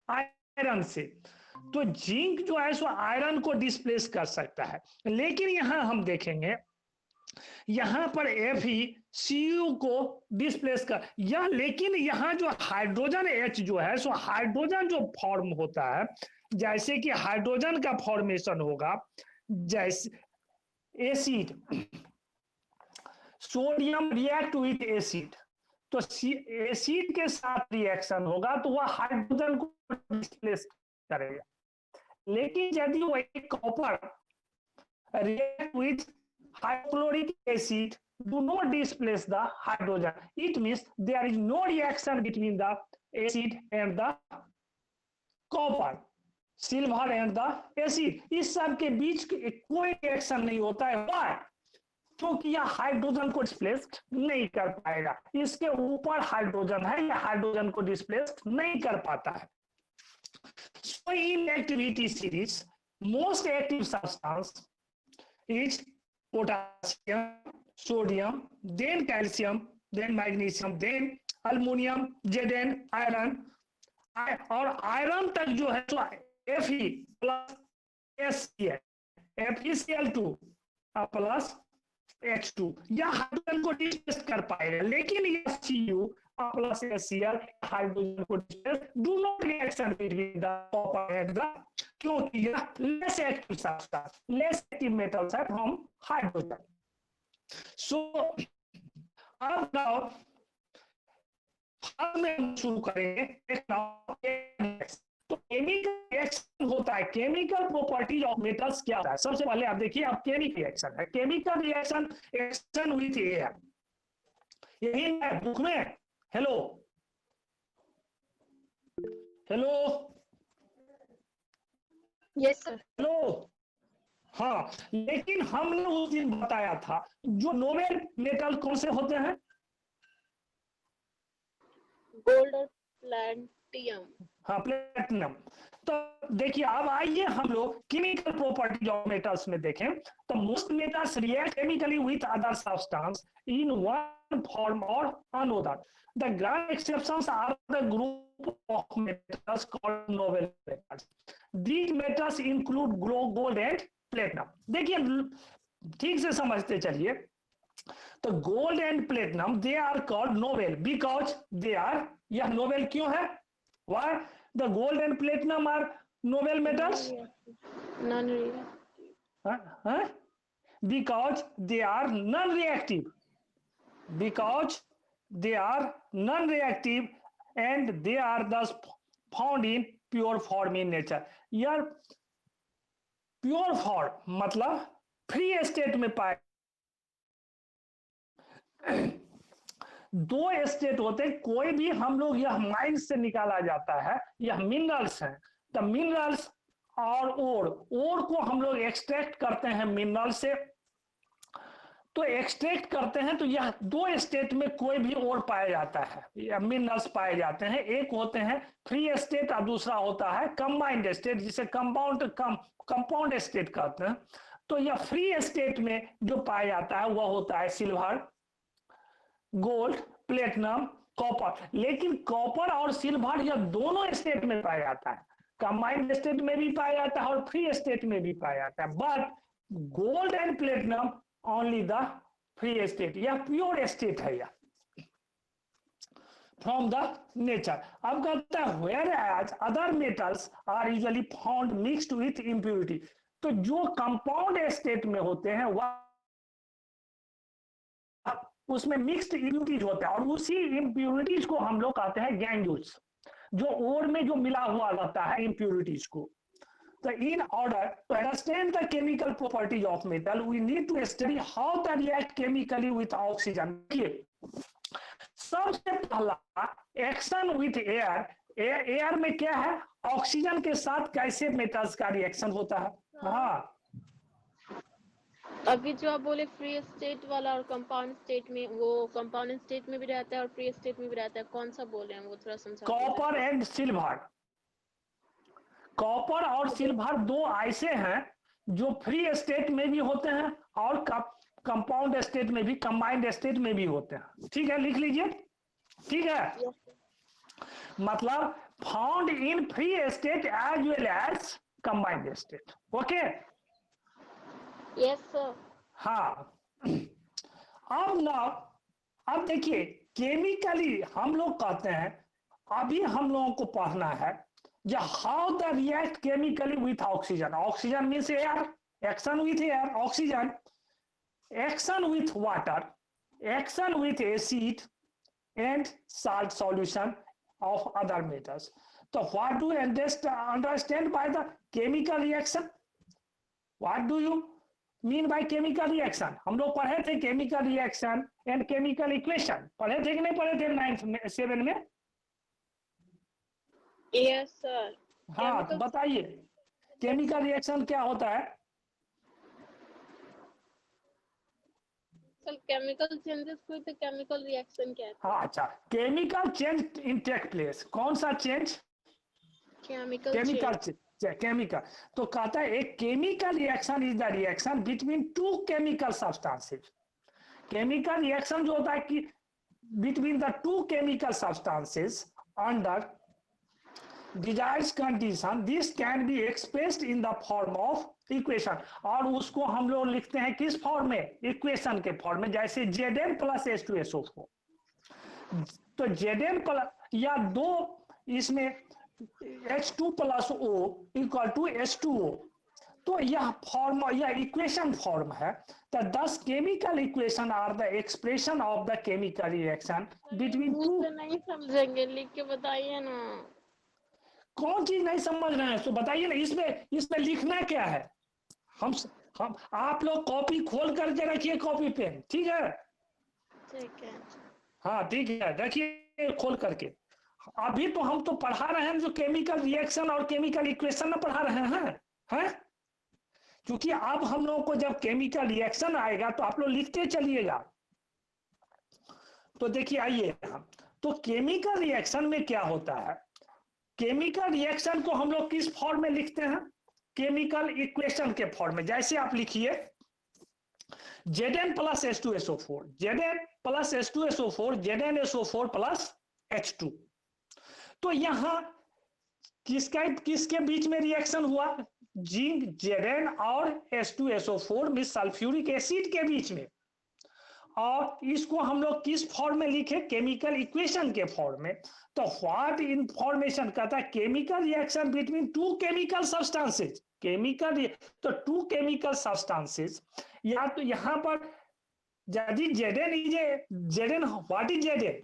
Iron से। तो zinc जो है सो आयरन को डिस्प्लेस कर सकता है। लेकिन यहां हम देखेंगे, यहां पर FeCu को डिस्प्लेस कर यह, लेकिन यहां जो हाइड्रोजन H जो है सो हाइड्रोजन जो फॉर्म होता है, जैसे कि हाइड्रोजन का फॉर्मेशन होगा, जैसे acid, sodium react with acid, तो एसिड के साथ रिएक्शन होगा तो वह हाइड्रोजन को डिस्प्लेस करेगा। लेकिन यदि वही copper react with hydrochloric acid do not displace the hydrogen, it means there is no reaction between the acid and the copper, silver and the acid, इस सब के बीच कोई रिएक्शन नहीं होता है। व्हाई? क्योंकि यह हाइड्रोजन को डिस्प्लेस नहीं कर पाएगा, इसके ऊपर हाइड्रोजन है, यह हाइड्रोजन को डिस्प्लेस नहीं कर पाता है। So in activity series, most active substance is potassium, sodium, then calcium, then magnesium, then aluminum, Zn, iron, और आयरन तक जो है तो Fe plus HCl, FeCl2 plus H2, यह हाइड्रोजन को डिस्प्लेस कर पाएगा। लेकिन यह Cu प्लस HCl हाइड्रोजन को displace do not reaction between the copper and the, क्योंकि यह less active substance, less active metals है फ्रॉम हाइड्रोजन। सो अब हम शुरू करेंगे। तो केमिकल रिएक्शन होता है, केमिकल प्रॉपर्टीज ऑफ मेटल्स क्या होता है? सबसे पहले आप देखिए, आप केमिकल रिएक्शन है, chemical reaction action with air, यही है बुक में। Hello hello, yes sir. Hello, हाँ। लेकिन हमने उस दिन बताया था जो नोबेल मेटल कौन से होते हैं? गोल्ड और प्लैटिनम। हाँ, प्लेटिनम। तो देखिए, अब आइए हम लोग केमिकल प्रॉपर्टीज ऑफ मेटल्स में देखें। तो most metals react chemically with other substance in one form और another. The grand exceptions are the group of metals called noble metals. These metals include gold and platinum. देखिए, ठीक से समझते चलिए। तो gold and platinum they are called noble because they are, यह noble क्यों है? Why the gold and platinum are noble metals? Non-reactive. Because they are non-reactive. Because they are non-reactive and they are thus found in pure form in nature. यार pure form मतलब free state में पाए। दो state होते हैं, कोई भी हम लोग यह माइन से निकाला जाता है, यह मिनरल्स हैं। तो मिनरल्स और ओर को हम लोग एक्सट्रैक्ट करते हैं मिनरल से। तो एक्सट्रैक्ट करते हैं तो यह दो स्टेट में कोई भी ओर पाया जाता है, या मिनरल्स पाए जाते हैं। एक होते हैं फ्री स्टेट और दूसरा होता है कंबाइंड स्टेट, जिसे कंपाउंड स्टेट कहते हैं। तो यह फ्री स्टेट में जो पाया जाता है वह होता है सिल्वर, गोल्ड, प्लेटिनम, कॉपर। लेकिन कॉपर और सिल्वर यह दोनों स्टेट में पाया जाता है, कंबाइंड स्टेट में भी पाया जाता है और फ्री स्टेट में भी पाया जाता है। But gold and platinum only the free state, यह प्योर स्टेट है यह फ्रॉम द नेचर। अब कहता है whereas other metals are usually found mixed with impurity. तो जो कंपाउंड स्टेट में होते हैं वह उसमें मिक्स्ड इम्प्यूरिटीज होता है, और उसी इम्प्यूरिटीज को हम लोग कहते हैं गैंग्यूल्स, जो ओर में जो मिला हुआ रहता है इम्प्यूरिटीज को। तो in order to understand the chemical properties of metal we need to study how they react chemically with oxygen. सबसे पहला एक्शन विथ एयर, एयर में क्या है, ऑक्सीजन के साथ कैसे मेटल्स का रिएक्शन होता है। हाँ, अभी जो आप बोले फ्री स्टेट वाला और कंपाउंड स्टेट में, वो कंपाउंड स्टेट में भी रहता है और फ्री स्टेट में भी रहता है, कौन सा बोल रहे हैं वो थोड़ा समझा दीजिए। कॉपर एंड सिल्वर, कॉपर और सिल्वर दो ऐसे हैं जो फ्री स्टेट में भी होते हैं और कंपाउंड स्टेट में भी, कंबाइंड स्टेट में भी होते हैं। ठीक है, लिख लीजिए। ठीक है, मतलब found in free state as well as combined state. Okay, Yes, sir. हाँ। अब ना, अब देखिए, केमिकली हम लोग कहते हैं, अभी हम लोगों को पढ़ना है जो how the react chemically with oxygen. Oxygen means air, action with air, oxygen, action with water, action with acid and salt solution of other metals. तो what do understand by the chemical reaction? What do you mean by chemical reaction? हम लोग पढ़े थे chemical reaction and chemical equation, पढ़े थे कि नहीं पढ़े थे 9th 7 में? Yes, sir. हाँ, तो Chemical बताइए केमिकल रिएक्शन क्या होता है? सर केमिकल चेंजेस कोई तो केमिकल रिएक्शन कहते हाँ, अच्छा, chemical change in take place. कौन सा चेंज? हैं केमिकल केमिकल चेंज केमिकल। तो कहता है एक chemical reaction is the reaction between two chemical substances. Chemical reaction जो होता है कि between the two chemical substances under desired condition, this can be expressed in the form of equation. और उसको हम लोग लिखते हैं किस फॉर्म में? इक्वेशन के फॉर्म में, जैसे Zn प्लस H2SO4। तो Zn प्लस या दो इसमें H2 plus O equal to H2O। तो यह फॉर्म, यह इक्वेशन फॉर्म है। तो 10 chemical equation are the expression of the chemical reaction between मुंह टू। से नहीं समझेंगे, लिख के बताइए ना। कौन चीज नहीं समझ रहे हैं तो बताइए ना, इसमें इसमें लिखना क्या है? हम हम आप लोग कॉपी खोल करके रखिए, कॉपी पेन, ठीक है? ठीक है। हाँ ठीक है, रखिए खोल करके। अभी तो हम तो पढ़ा रहे हैं जो केमिकल रिएक्शन और केमिकल इक्वेशन ना पढ़ा रहे हैं। क्योंकि अब हम लोगों को जब केमिकल रिएक्शन आएगा तो आप लोग लिखते चलिएगा। तो देखिए, आइए हम तो केमिकल रिएक्शन में क्या होता है। केमिकल रिएक्शन को हम लोग किस फॉर्म में लिखते हैं? केमिकल इक्वेशन के फॉर्म में। जैसे आप लिखिए Zn plus H2SO4, Zn plus H2SO4, ZnSO4 plus H2। तो यहां किसके बीच में रिएक्शन हुआ? जिंक Zn और H2SO4 में सल्फ्यूरिक एसिड के बीच में। और इसको हम लोग किस फॉर्म में लिखे? केमिकल इक्वेशन के फॉर्म में। तो व्हाट इंफॉर्मेशन कहता है? Chemical reaction between two chemical substances. Chemical, तो टू केमिकल सब्सटेंसेस, या तो यहां पर यदि Zn is a Zn, what is Zn?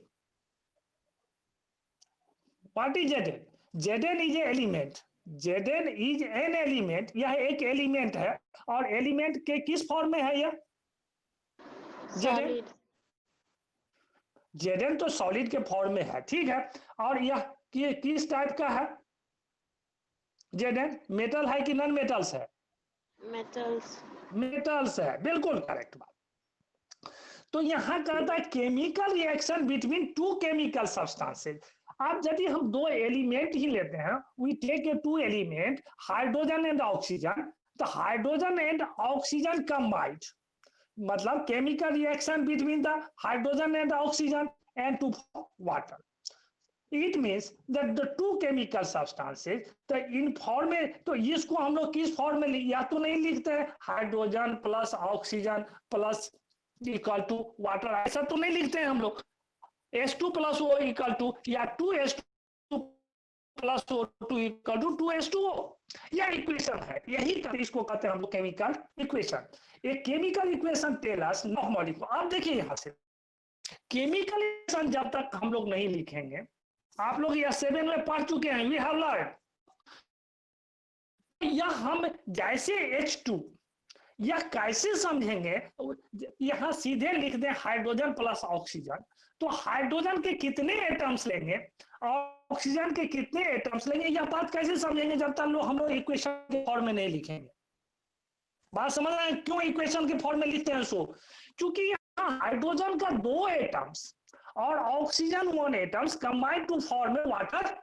What is Zn? Zn is a element. Zn is an element, यह एक एलिमेंट है। और एलिमेंट के किस फॉर्म में है यह? Zn, सॉलिड Zn तो सॉलिड के फॉर्म में है, ठीक है। और यह किस टाइप का है? Zn मेटल है कि नॉन मेटल्स है? मेटल्स मेटल्स है, बिल्कुल करेक्ट बात। तो यहां कहता है chemical reaction between two chemical substances. अब यदि हम दो एलिमेंट ही लेते हैं, we take a two element hydrogen and oxygen. तो हाइड्रोजन एंड ऑक्सीजन कंबाइंड, मतलब chemical reaction between the hydrogen and oxygen and to water. It means that the two chemical substances, तो इन फॉर्म में, तो इसको हम लोग किस form में या तो नहीं लिखते हैं hydrogen plus oxygen plus equal to water, ऐसा तो नहीं लिखते हैं हम लोग। H2 plus O equal to, या 2H2 plus O2 equal to 2H2O। यह इक्वेशन है, यही इसको कहते हैं हम लोग केमिकल इक्वेशन। एक chemical equation tell us no molecule. अब देखिए यहां से केमिकल इक्वेशन जब तक हम लोग नहीं लिखेंगे, आप लोग यह 7 में पढ़ चुके हैं, वी हैव लर्न। यह हम जैसे H2, यह कैसे समझेंगे? यहां सीधे लिख दें हाइड्रोजन प्लस ऑक्सीजन। तो हाइड्रोजन के कितने एटम्स लेंगे और ऑक्सीजन के कितने एटम्स लेंगे, यह बात कैसे समझेंगे जब तक हम लोग इक्वेशन के फॉर्म में नहीं लिखेंगे? बात समझ रहे हैं क्यों इक्वेशन के फॉर्म में लिखते हैं? सो क्योंकि यहाँ हाइड्रोजन का 2 एटम्स और oxygen 1 atoms combine to form water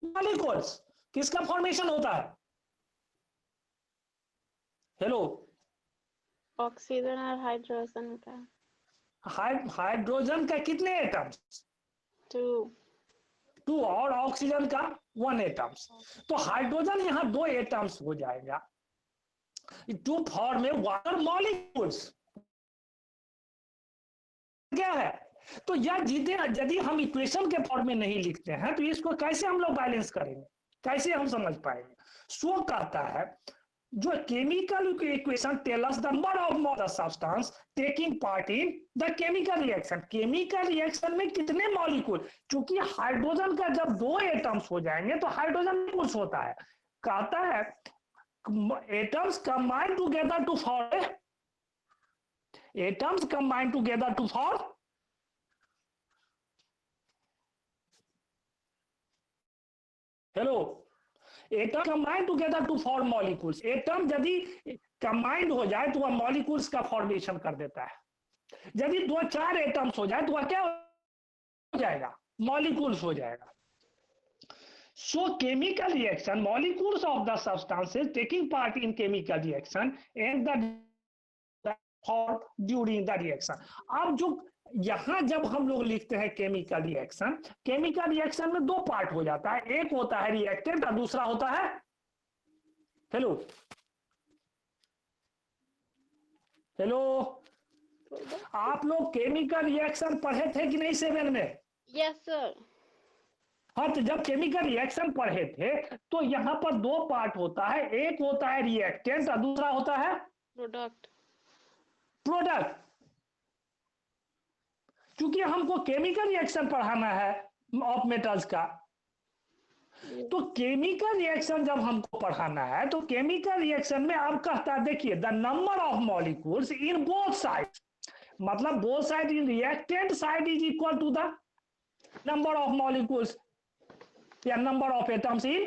molecules. किसका फॉर्मेशन होता है? हेलो, ऑक्सीजन और हाइड्रोजन का हाइड्रोजन का कितने एटम्स? 2 2 और ऑक्सीजन का 1 एटम्स। तो हाइड्रोजन यहाँ 2 एटम्स हो जाएगा to form a water molecules. क्या है? तो यदि हम इक्वेशन के फॉर्म में नहीं लिखते हैं तो इसको कैसे हम लोग बैलेंस करेंगे, कैसे हम समझ पाएंगे? सो कहता है जो chemical equation tell us the number of the substance taking part in the chemical reaction. Chemical reaction में कितने मॉलिक्यूल, क्योंकि हाइड्रोजन का जब 2 एटम्स हो जाएंगे तो हाइड्रोजन कुछ होता है। कहता है atoms combine together to form atoms combine together to form atom combine together to form molecules. Atom यदि कंबाइंड हो जाए तो वह मॉलिक्यूल्स का फॉर्मेशन कर देता है। यदि 2-4 एटम्स हो जाए तो वह क्या हो जाएगा? मॉलिक्यूल्स हो जाएगा। सो chemical reaction molecules of the substances taking part in chemical reaction and the और ड्यूरिंग द रिएक्शन। अब जो यहां जब हम लोग लिखते हैं केमिकल रिएक्शन में 2 पार्ट हो जाता है, एक होता है रिएक्टेंट और दूसरा होता है हेलो आप लोग केमिकल रिएक्शन पढ़े थे कि नहीं 7 में? Yes sir. हाँ, तो जब केमिकल रिएक्शन पढ़े थे तो यहाँ पर 2 पार्ट होता है, एक होता है रिएक्टेंट और दूसरा होता है प्रोडक्ट। क्योंकि हमको केमिकल रिएक्शन पढ़ाना है ऑफ मेटल्स का, तो केमिकल रिएक्शन जब हमको पढ़ाना है तो केमिकल रिएक्शन में अब कहता है देखिए the number of molecules in both sides, मतलब both side in reactant side is equal to the number of molecules या number of atoms in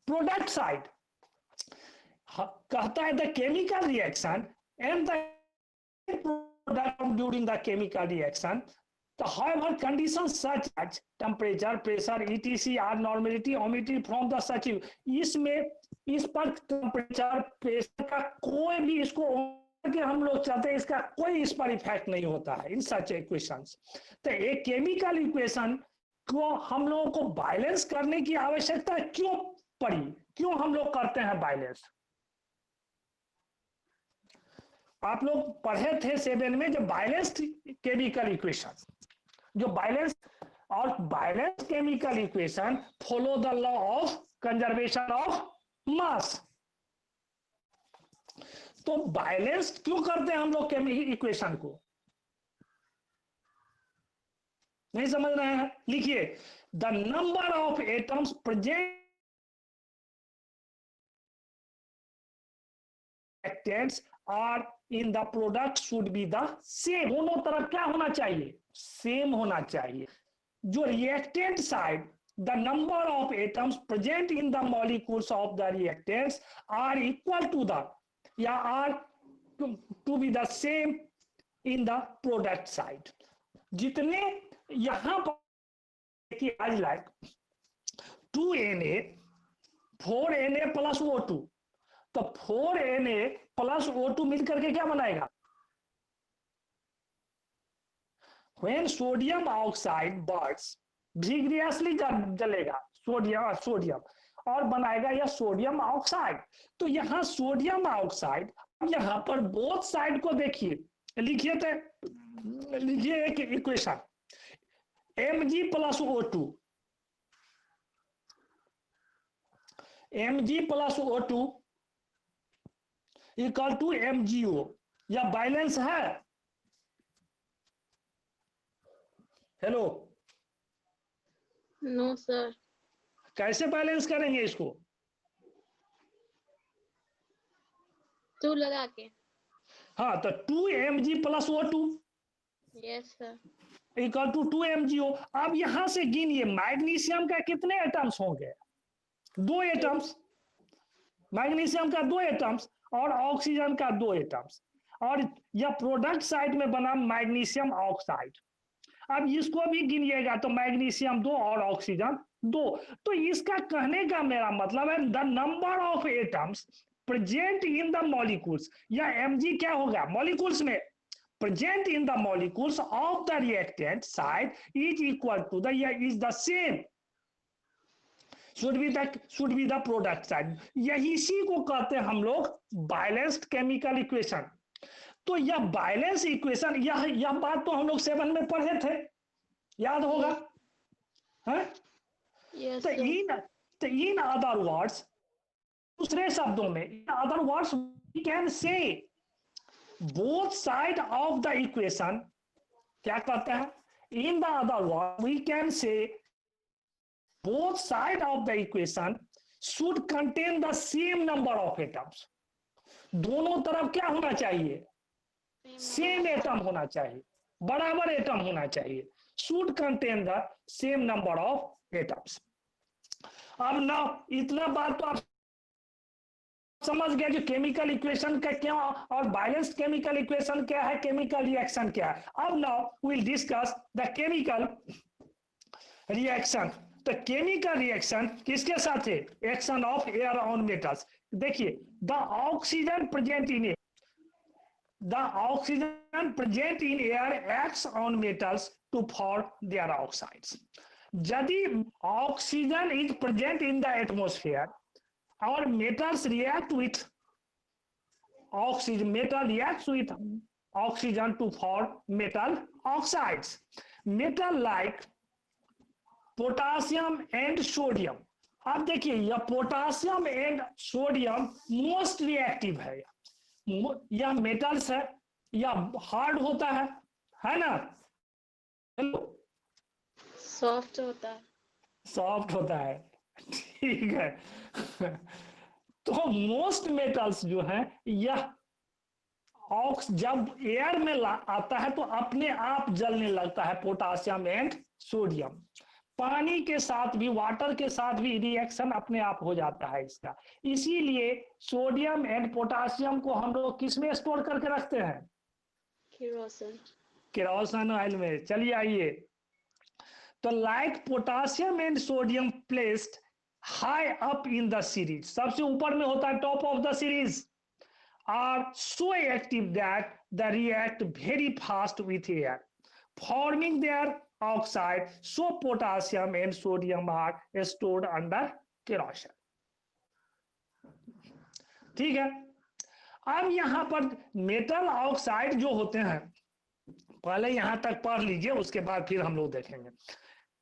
product side. कहता है the chemical reaction and the product during the chemical reaction, however conditions such as temperature, pressure, etc are normally omitted from the such। इसमें इस पर temperature pressure का कोई भी इसको कि हम लोग चाहते हैं इसका कोई इस पर इफेक्ट नहीं होता है इन सच इक्वेशंस। तो एक केमिकल इक्वेशन को हम लोगों को बैलेंस करने की आवश्यकता क्यों पड़ी, क्यों हम लोग करते हैं बैलेंस? आप लोग पढ़े थे 7 में जो बैलेंस्ड केमिकल इक्वेशन, जो बैलेंस और balance chemical equation follow the law of conservation of mass. तो बैलेंस क्यों करते हैं हम लोग केमिकल इक्वेशन को? नहीं समझ रहे हैं? लिखिए the number of atoms present और in the product should be the same. दोनों तरफ क्या होना चाहिए? सेम होना चाहिए। जो reactant side the number of atoms present in the molecules of the reactants are equal to the या are to be the same in the product side. जितने यहां पर आज like 2Na 4Na plus O2, तो 4Na plus O2 मिलकर के क्या बनाएगा? When sodium oxide burns vigorously जलेगा सोडियम और बनाएगा या सोडियम ऑक्साइड। तो यहां सोडियम ऑक्साइड, यहां पर बोथ साइड को देखिए, लिखिए तो लिखिए एक equation Mg plus O2, Mg plus O2 equal to MgO। या बैलेंस है? Hello no sir. कैसे बैलेंस करेंगे इसको? 2 लगा के। हाँ, तो 2Mg plus O2 yes sir equal to 2MgO। अब यहां से गिनिए मैग्नीशियम का कितने एटम्स होंगे? 2 एटम्स। मैग्नीशियम का 2 एटम्स और ऑक्सीजन का 2 एटम्स, और यह प्रोडक्ट साइड में बना मैग्नीशियम ऑक्साइड। अब इसको भी गिनिएगा तो मैग्नीशियम 2 और ऑक्सीजन 2। तो इसका कहने का मेरा मतलब है the number of atoms present in the molecules, या Mg क्या होगा मॉलिक्यूल्स में, present in the molecules of the reactant side is equal to the या is the same should be the product side. यही इसी को कहते हैं हम लोग बैलेंस्ड केमिकल इक्वेशन। तो यह बैलेंस इक्वेशन, यह बात तो हम लोग 7 में पढ़े थे, याद होगा है? Yes, तो sir. इन अदर वर्ड्स, दूसरे शब्दों में, in other words we can say both side of the equation, क्या कहते हैं? In the other word we can say both side of the equation should contain the same number of atoms. दोनों तरफ क्या होना चाहिए? सेम एटम होना चाहिए, बराबर एटम होना चाहिए। should contain the same number of atoms. अब ना इतना बात तो आप समझ गए कि केमिकल इक्वेशन का क्या और बैलेंस्ड केमिकल इक्वेशन क्या है, केमिकल रिएक्शन क्या है। अब now will discuss the chemical reaction. तो केमिकल रिएक्शन किसके साथ है? Action of air on metals. देखिए, the oxygen present in air acts on metals to form their oxides. यदि oxygen is present in the atmosphere और metals react with oxygen, metal reacts with oxygen to form metal oxides, metal like potassium and sodium। अब देखिए, यह potassium and sodium most reactive है। यह metals है, यह hard होता है ना? हेलो, सॉफ्ट होता है। सॉफ्ट होता है, ठीक है। तो मोस्ट मेटल्स जो है, यह जब एयर में आता है तो अपने आप जलने लगता है, पोटासियम एंड सोडियम। पानी के साथ भी, वाटर के साथ भी रिएक्शन अपने आप हो जाता है इसका। इसीलिए सोडियम एंड पोटासियम को हम लोग किस में स्टोर करके रखते हैं? केरोसिन ऑयल में। चलिए आइए, तो like potassium and sodium placed high up in the series, सबसे ऊपर में होता है, top of the series, are so active that the react very fast with air forming their oxide, so potassium and sodium are stored under kerosene. ठीक है। अब यहां पर मेटल ऑक्साइड जो होते हैं, पहले यहां तक पढ़ लीजिए, उसके बाद फिर हम लोग देखेंगे।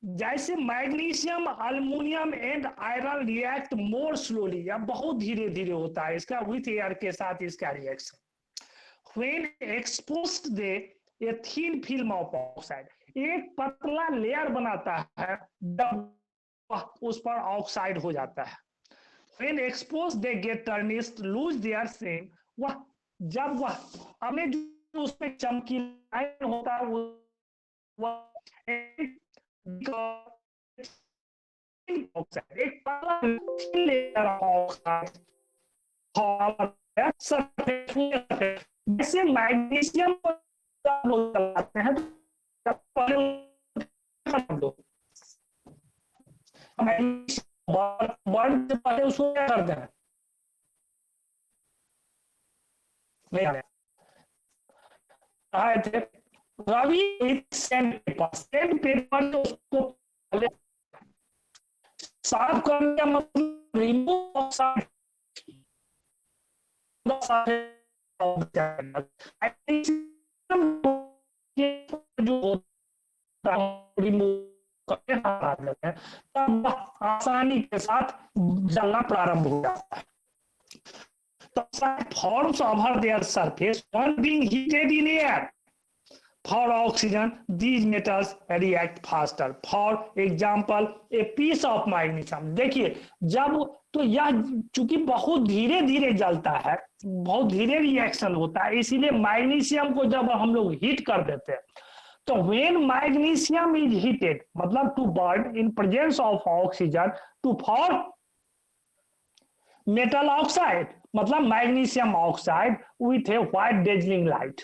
जैसे magnesium, aluminium and iron react more slowly, या बहुत धीरे धीरे होता है इसका विथ एयर के साथ इसका reaction. When exposed they a thin film of oxide, एक पतला लेयर बनाता है जब उस पर ऑक्साइड हो जाता है। When exposed they get tarnished lose their same, वह जब वह अपने जो उसमें चमकीला लाइन होता है वह ऑक्साइड, एक पतला लेयर ऑक्साइड जैसे मैग्नीशियम को लोग चलाते हैं तो बर्न से पहले उसको क्या करते हैं? नहीं आए थे रवि सैंड पेपर उसको साफ करने का मतलब रिमूव ऑक्साइड जो होता है रिमूव करके हटा देते हैं, तब आसानी के साथ जलना प्रारंभ हो जाता है। तो forms over their surface one being heated in air. For oxygen, these metals react faster. For example, a piece of magnesium. देखिए, जब तो यह चूंकि बहुत धीरे धीरे जलता है, बहुत धीरे रिएक्शन होता है, इसीलिए मैग्नीशियम को जब हम लोग हीट कर देते हैं, तो when magnesium is heated, मतलब to burn in presence of oxygen to form metal oxide, मतलब magnesium oxide with a white dazzling light.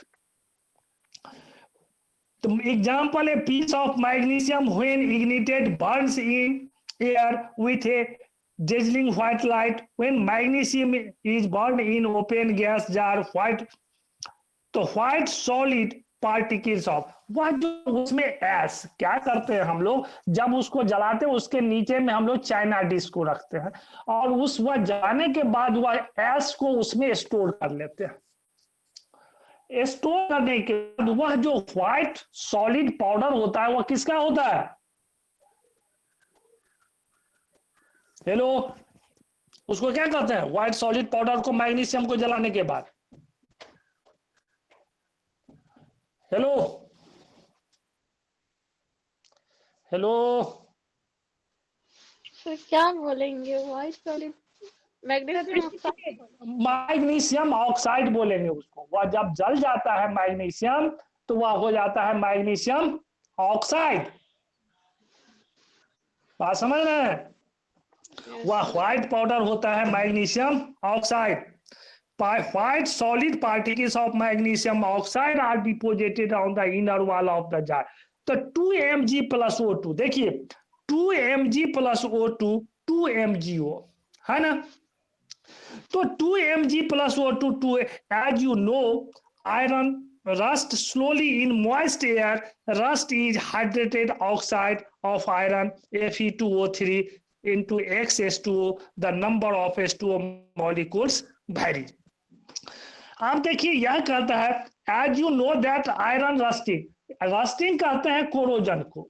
तो example, a piece of magnesium when ignited burns in air with a dazzling white light. When magnesium is burned in open gas jar, white, तो white solid particles of, वह जो उसमें S क्या करते हैं हम लोग, जब उसको जलाते हैं उसके नीचे में हम लोग चाइना डिश को रखते हैं और उस वह जलाने के बाद वह एस को उसमें स्टोर कर लेते हैं। स्टोर करने के बाद वह जो व्हाइट सॉलिड पाउडर होता है वह किसका होता है? हेलो, उसको क्या कहते हैं? व्हाइट सॉलिड पाउडर को मैग्नीशियम को जलाने के बाद। हेलो हेलो, सर क्या बोलेंगे, white solid magnesium oxide? Magnesium oxide बोलेंगे उसको। वह जब जल जाता है मैग्नीशियम तो वह हो जाता है मैग्नीशियम ऑक्साइड। बात समझ रहे हैं? वह व्हाइट पाउडर होता है magnesium oxide. White solid particles of magnesium oxide are deposited on the inner wall of the jar. तो 2 mg plus O2, देखिए 2 mg plus O2 2 mgO है ना। तो 2 mg plus O2 2, as you know, iron rust slowly in moist air. Rust is hydrated oxide of iron Fe2O3 into XS2O. The number of H2O molecules varies. आप देखिए यह कहता है as you know that iron rusting, rusting कहते हैं corrosion को।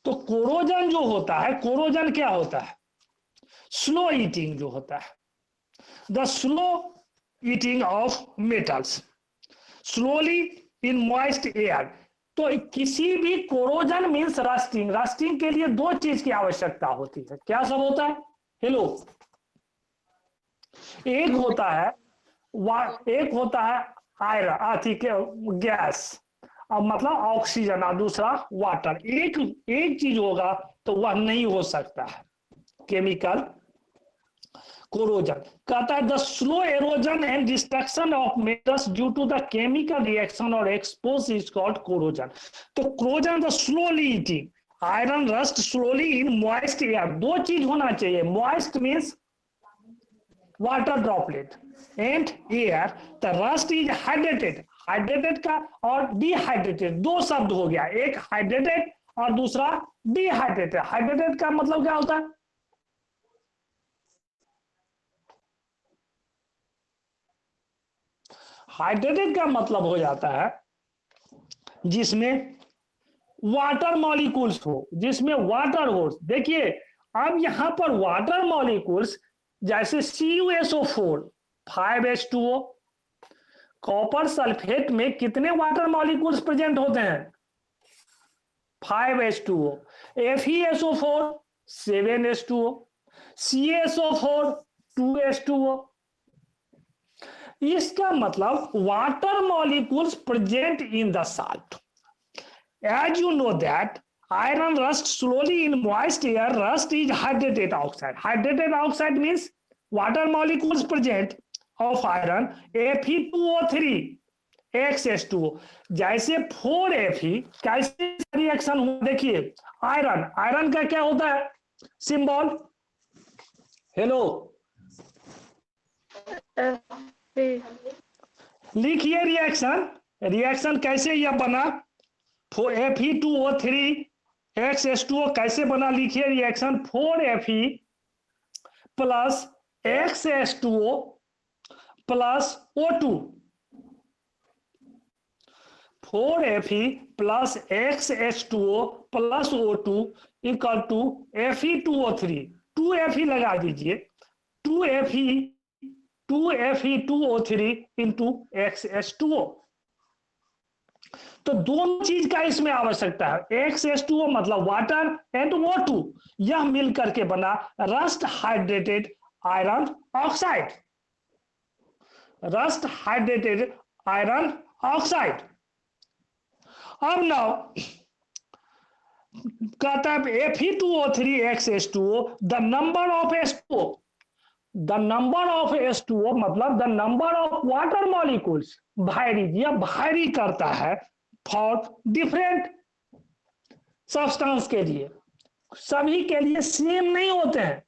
तो corrosion जो होता है, कोरोजन क्या होता है? स्लो ईटिंग जो होता है, the slow eating of metals slowly in moist air. तो किसी भी कोरोजन मीन्स रस्टिंग, रस्टिंग के लिए दो चीज की आवश्यकता होती है। क्या सब होता है? हेलो, एक होता है आयरन, ठीक है, गैस, अब मतलब ऑक्सीजन, और दूसरा वाटर। एक एक चीज होगा तो वह नहीं हो सकता है केमिकल कोरोजन। कहता है the slow erosion and destruction of metals due to the chemical reaction और एक्सपोज इज कॉल्ड कोरोजन। तो corrosion the slowly eating iron rust slowly in moist air. दो चीज होना चाहिए, moist means water droplet and air. The rust is hydrated, hydrated का और dehydrated दो शब्द हो गया, एक हाइड्रेटेड और दूसरा डिहाइड्रेटेड। हाइड्रेटेड का मतलब क्या होता है? हाइड्रेटेड का मतलब हो जाता है जिसमें वाटर मॉलिक्यूल्स हो, जिसमें वाटर हो। देखिए अब यहां पर वाटर मॉलिक्यूल्स जैसे CuSO4 5H2O, कॉपर सल्फेट में कितने वाटर मॉलिक्यूल्स प्रेजेंट होते हैं? 5H2O, FeSO4 7H2O, CaSO4 2H2O। इसका मतलब water molecules present in the salt. As you know that iron rusts slowly in moist air. Rust is hydrated oxide. Hydrated oxide means water molecules present of iron Fe2O3 XS2O। जैसे 4Fe कैसे reaction हुआ? देखिए iron, iron का क्या होता है symbol? Hello, लिखिए reaction, reaction कैसे यह बना? Fe2O3 XS2O कैसे बना? लिखिए reaction 4Fe plus XS2O plus O2। 4Fe plus XH2O plus O2 equal to Fe2O3। 2Fe लगा दीजिए, 2Fe2O3 इंटू XH2O। तो दोनों चीज का इसमें आवश्यकता है। XH2O मतलब वाटर एंड O2, यह मिलकर के बना rust hydrated iron oxide. Rust hydrated iron oxide. अब नाउ कहता है Fe2O3 XH2O, the number of H2O, the number of H2O मतलब the number of water molecules भारी, यह भारी करता है फॉर डिफरेंट सब्सटेंस के लिए, सभी के लिए सेम नहीं होते हैं।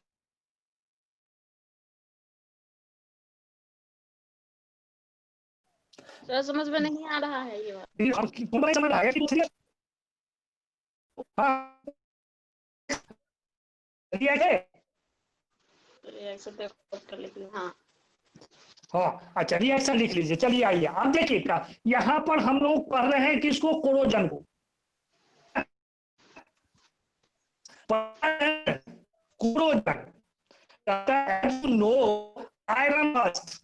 सर समझ में नहीं आ रहा है ये बात। तुम्हारे समझ आया कि हाँ रिएक्शन देखो कर लिख ली। हाँ हाँ अच्छा रिएक्शन लिख लीजिए। चलिए आइए अब देखिए यहाँ पर हम लोग पढ़ रहे हैं किसको, कोरोजन को। Corrosion no iron rust.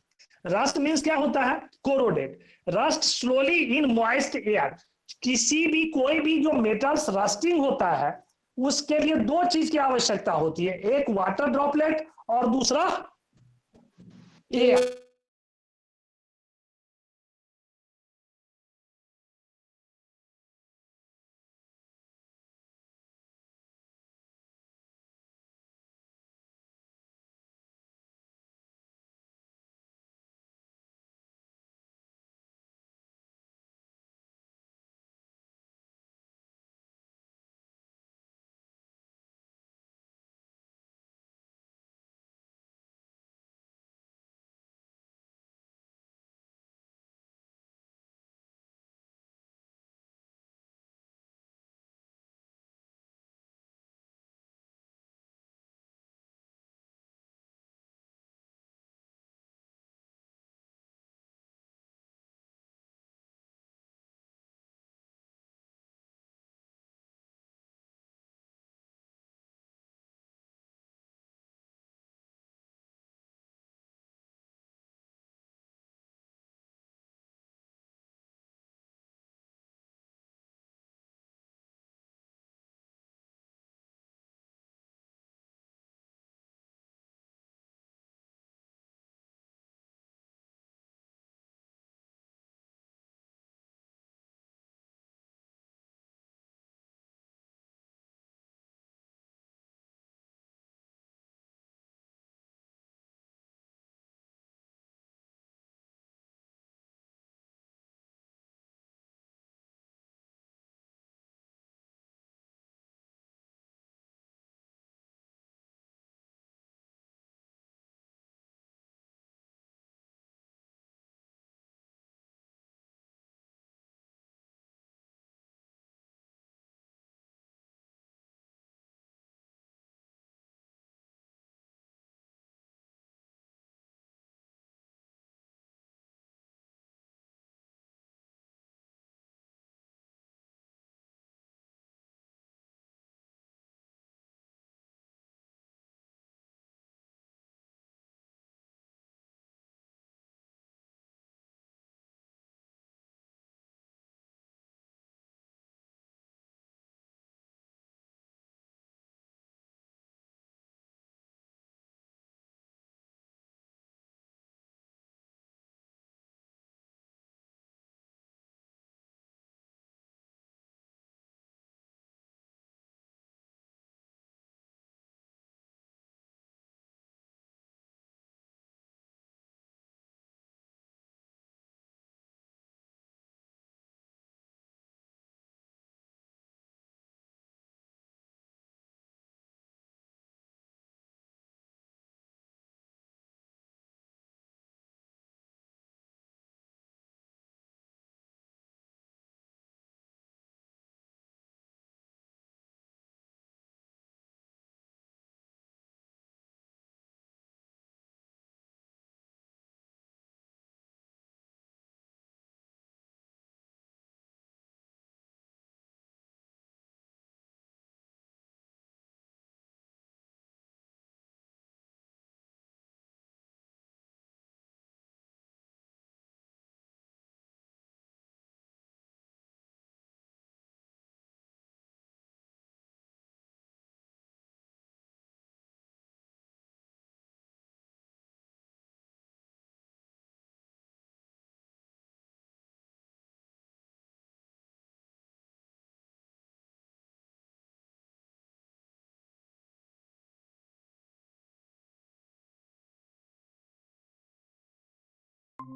Rust means क्या होता है, corroded. Rust slowly in moist air. किसी भी कोई भी जो मेटल्स रस्टिंग होता है उसके लिए दो चीज की आवश्यकता होती है, एक वाटर ड्रॉपलेट और दूसरा एयर।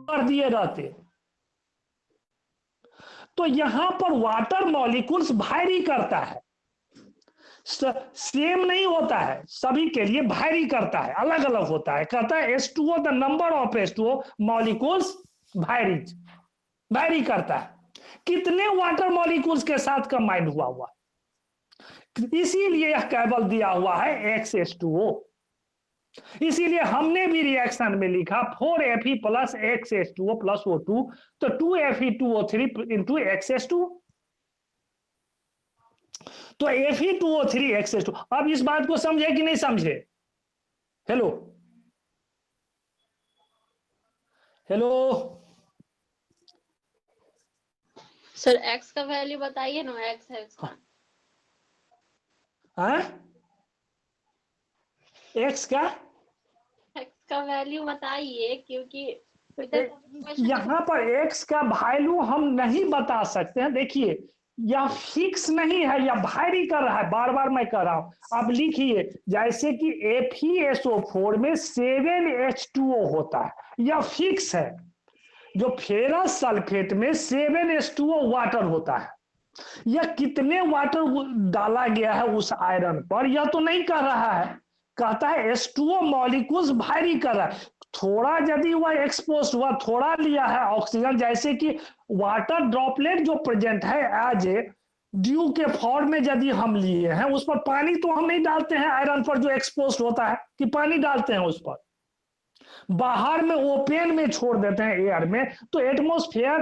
कर दिए रहते तो यहां पर वाटर मॉलिक्यूल्स वायरी करता है, सेम नहीं होता है, सभी के लिए वायरी करता है, अलग अलग होता है। कहता है H2O the number of H2O molecules varies. Vary करता है, कितने वाटर मॉलिक्यूल्स के साथ कंबाइंड हुआ, इसीलिए यह केवल दिया हुआ है XH2O। इसीलिए हमने भी रिएक्शन में लिखा 4Fe plus XH2O plus O2, तो 2Fe2O3 इंटू XH2, तो Fe2O3 XH2। अब इस बात को समझे कि नहीं समझे? हेलो हेलो सर एक्स का वैल्यू बताइए ना, एक्स है उसका। एक्स का वैल्यू बताइए, क्योंकि यहाँ पर एक्स का वैल्यू हम नहीं बता सकते हैं। देखिए यह फिक्स नहीं है, यह वैरी कर रहा है, बार बार मैं कह रहा हूं। अब लिखिए जैसे कि FeSO4 में 7H2O होता है, यह फिक्स है। जो फेरस सल्फेट में 7H2O वाटर होता है, यह कितने वाटर डाला गया है उस आयरन पर, यह तो नहीं कह रहा है। कहता है H2O मॉलिक्यूल्स वैरी कर रहा है। थोड़ा यदि वह एक्सपोज हुआ, थोड़ा लिया है ऑक्सीजन, जैसे कि वाटर ड्रॉपलेट जो प्रेजेंट है एज ए ड्यू के फॉर्म में यदि हम लिए हैं, उस पर पानी तो हम नहीं डालते हैं आयरन पर जो एक्सपोज होता है, कि पानी डालते हैं उस पर, बाहर में ओपन में छोड़ देते हैं एयर में। तो atmosphere,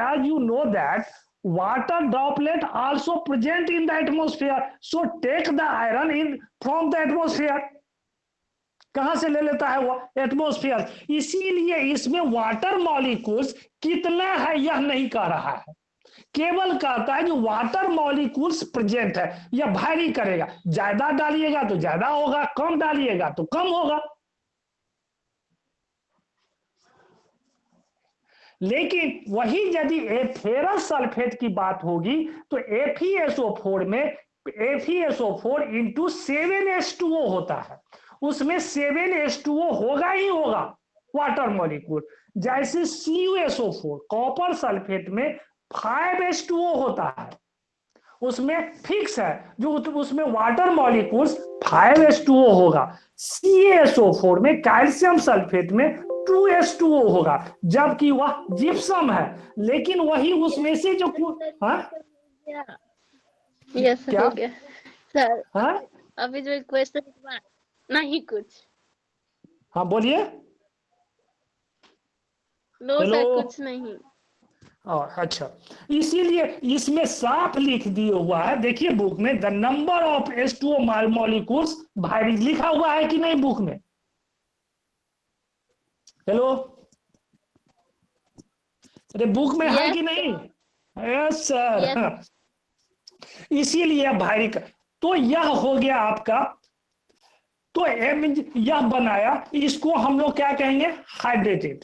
as you know that water droplet also present in the atmosphere, so take the iron in from the atmosphere। कहां से ले लेता है वो? एटमोस्फेयर। इसीलिए इसमें वाटर मॉलिक्यूल्स कितना है यह नहीं कह रहा है, केवल कहता है जो वाटर मॉलिक्यूल्स प्रेजेंट है। यह वैरी करेगा, ज्यादा डालिएगा तो ज्यादा होगा, कम डालिएगा तो कम होगा। लेकिन वही यदि फेरस सल्फेट की बात होगी तो FeSO4 में FeSO4 इंटू 7H2O होता है, उसमें 7H2O होगा ही होगा वाटर मॉलिक्यूल। जैसे CuSO4 कॉपर सल्फेट में 5H2O होता है, उसमें फिक्स है जो उसमें वाटर मॉलिक्यूल्स 5H2O होगा। CaSO4 में कैल्शियम सल्फेट में 2H2O होगा, जबकि वह जिप्सम है। लेकिन वही उसमें से जो यस क्या हो गया सर। हाँ अभी जो क्वेश्चन नहीं कुछ। हाँ बोलिए। नो हेलो सर कुछ नहीं। अच्छा, इसीलिए इसमें साफ लिख दिया हुआ है, देखिए बुक में, the number of H2O molecules भाई लिखा हुआ है कि नहीं बुक में? हेलो, अरे बुक में है कि नहीं? Yes sir. इसीलिए भाई का तो यह हो गया आपका, तो यह बनाया, इसको हम लोग क्या कहेंगे? हाइड्रेटेड।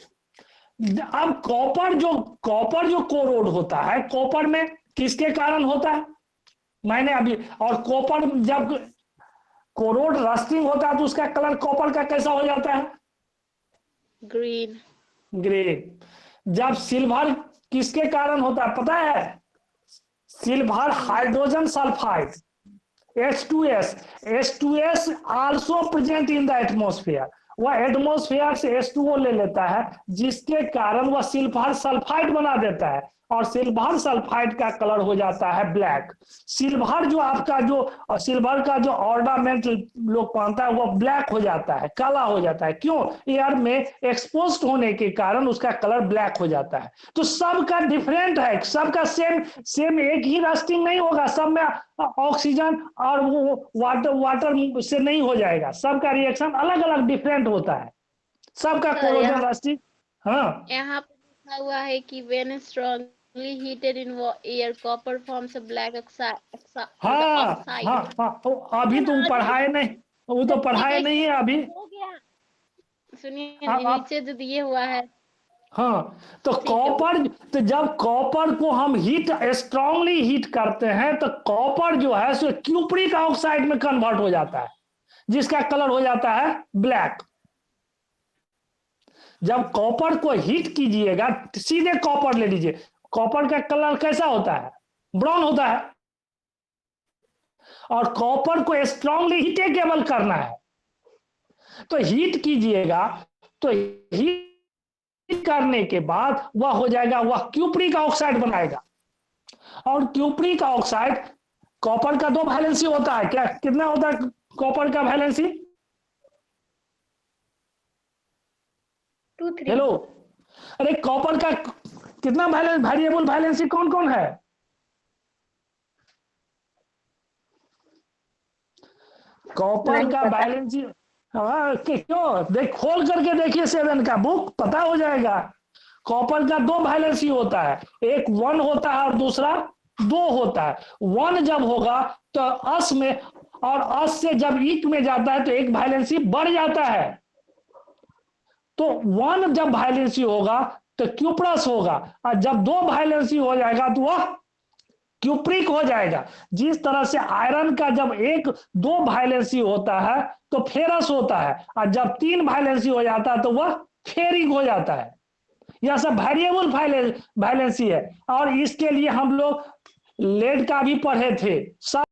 अब कॉपर जो कोरोड होता है, कॉपर में किसके कारण होता है? मैंने अभी, और कॉपर जब कोरोड रस्टिंग होता है तो उसका कलर कॉपर का कैसा हो जाता है? ग्रीन। ग्रीन। जब सिल्वर किसके कारण होता है पता है? Silver hydrogen sulphide H2S। H2S also present in the atmosphere। वह एटमोस्फेयर से H2O ले लेता है, जिसके कारण वह सिल्वर सल्फाइड बना देता है, और सिल्वर सल्फाइड का कलर हो जाता है ब्लैक। सिल्वर जो आपका जो सिल्वर का जो ऑर्नामेंट लोग पहनता है वह ब्लैक हो जाता है, काला हो जाता है। क्यों? एयर में एक्सपोज होने के कारण उसका कलर ब्लैक हो जाता है। तो सबका डिफरेंट है, सबका सेम एक ही रस्टिंग नहीं होगा, सब में ऑक्सीजन और वो वाटर से नहीं हो जाएगा, सबका रिएक्शन अलग अलग डिफरेंट होता है, सबका कोरोजन रस्टिंग। हाँ यहाँ पे लिखा हुआ है कि when strongly heated in air copper forms a black oxide। हाँ हाँ हाँ, अभी तो पढ़ाए नहीं, वो तो पढ़ाए नहीं है अभी। हो गया, सुनिए आप नीचे जो दिए हुआ है। हाँ, तो कॉपर, तो जब कॉपर को हम स्ट्रांगली हीट करते हैं तो कॉपर जो है सो क्यूप्रिक ऑक्साइड में कन्वर्ट हो जाता है, जिसका कलर हो जाता है ब्लैक। जब कॉपर को हीट कीजिएगा, सीधे कॉपर ले लीजिए, कॉपर का कलर कैसा होता है? ब्राउन होता है। और कॉपर को स्ट्रांगली हीटेबल करना है तो हीट कीजिएगा, तो हीट करने के बाद वह हो जाएगा, वह क्यूप्रिक ऑक्साइड बनाएगा। और क्यूप्रिक ऑक्साइड, कॉपर का 2 वैलेंसी होता है, क्या कितना होता है कॉपर का वैलेंसी? 2 3 हेलो, अरे कॉपर का कितना वेरिएबल वैलेंसी कौन कौन है? कॉपर नहीं का पता। वैलेंसी, हाँ क्यों, देख खोल करके देखिए 7 का बुक, पता हो जाएगा। कॉपर का 2 वैलेंसी होता है, एक 1 होता है और दूसरा 2 होता है। 1 जब होगा तो अस में, और अस से जब इक में जाता है तो एक वैलेंसी बढ़ जाता है। तो 1 जब वैलेंसी होगा तो क्यूप्रस होगा, और जब 2 वैलेंसी हो जाएगा तो वह क्यूप्रिक हो जाएगा। जिस तरह से आयरन का जब 1-2 वैलेंसी होता है तो फेरस होता है, और जब 3 वैलेंसी हो जाता है तो वह फेरिक हो जाता है। यह सब वेरिएबल वैलेंसी है। और इसके लिए हम लोग लेड का भी पढ़े थे सब।